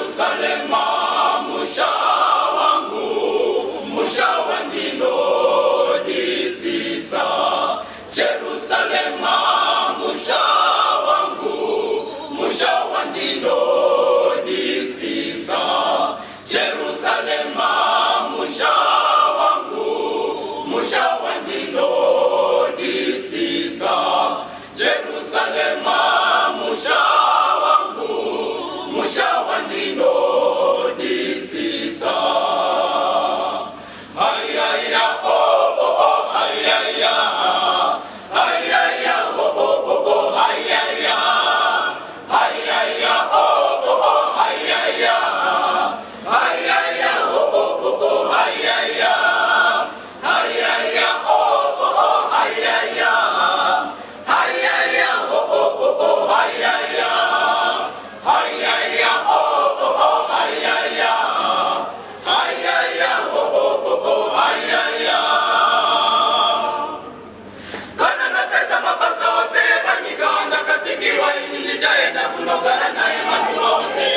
Jerusalema musha wangu, musha wandino disisa. Jerusalema musha wangu, musha wandino disisa. Jerusalema musha wangu, musha wandino disisa. Jerusalema musha wangu, musha wandino disisa. Ayaya oh oh oh ayaya, ayaya oh oh oh ayaya, ayaya oh oh oh ayaya, ayaya oh oh oh ayaya, ayaya oh oh oh ayaya, ayaya oh oh oh ayaya, ayaya oh oh oh ayaya, ayaya oh oh oh ayaya. Kana napeza mabasa wose banyiganda kasikirwa nilichaenda kunogana naye masuwa wose.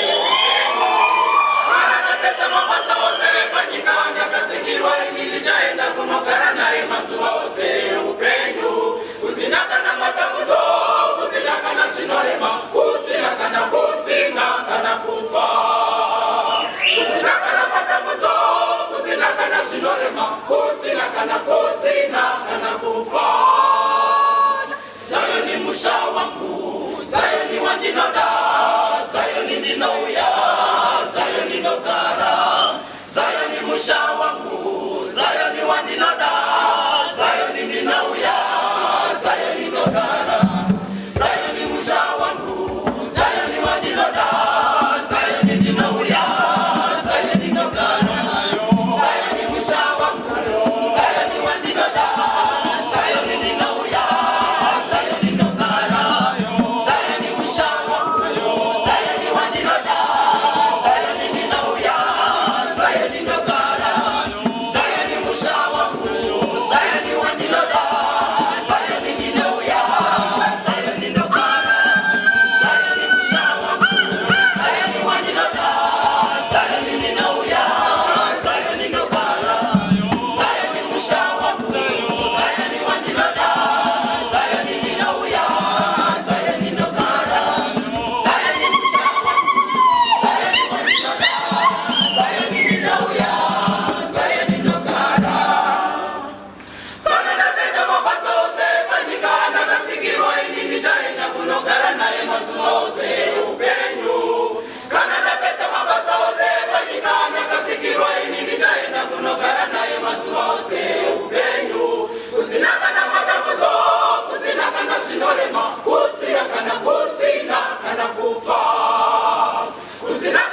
Kana napeza mabasa wose banyiganda kasikirwa nilichaenda kunogana naye masuwa wose. Upenyu kusinaka na matamuto, kusinaka na shinorema, kusinaka na kufa. Kusinaka na matamuto, kusinaka na shinorema, kusinaka na kufa. Sayoni musha wangu, Sayoni wandinoda, Sayoni ndinouya, Sayoni ndogara. Sayoni musha wangu, Sayoni wandinoda, Sayoni ndinouya, Sayoni ndogara. Sayoni musha wangu, Sayoni wandinoda, Sayoni ndinouya, Sayoni ndogara. Sayoni musha wangu, Sayoni wandinoda, Sayoni ndinouya, Sayoni ndogara. Sayoni musha wangu, Sayoni wandinoda, Sayoni ndinouya, Sayoni ndogara. Sayoni musha wangu, Sayoni wandinoda, Sayoni ndinouya, Sayoni ndogara. Sayoni musha wangu, Sayoni wandinoda, Sayoni ndinouya, Sayoni ndogara. Sayoni musha wangu, Sayoni wandinoda, Sayoni ndinouya, Sayoni ndogara. Sayoni musha wangu, Sayoni wandinoda, Sayoni ndinouya, Sayoni ndogara. Kana napeza mabasa wose banyigana kasikirwa nilichaenda kunogana naye masuwa wose. Upenyu kana napeza mabasa wose banyigana kasikirwa nilichaenda kunogana naye masuwa wose. Upenyu kusinaka na matamuto, kusinaka na shinorema, kusinaka na kufa. Kusinaka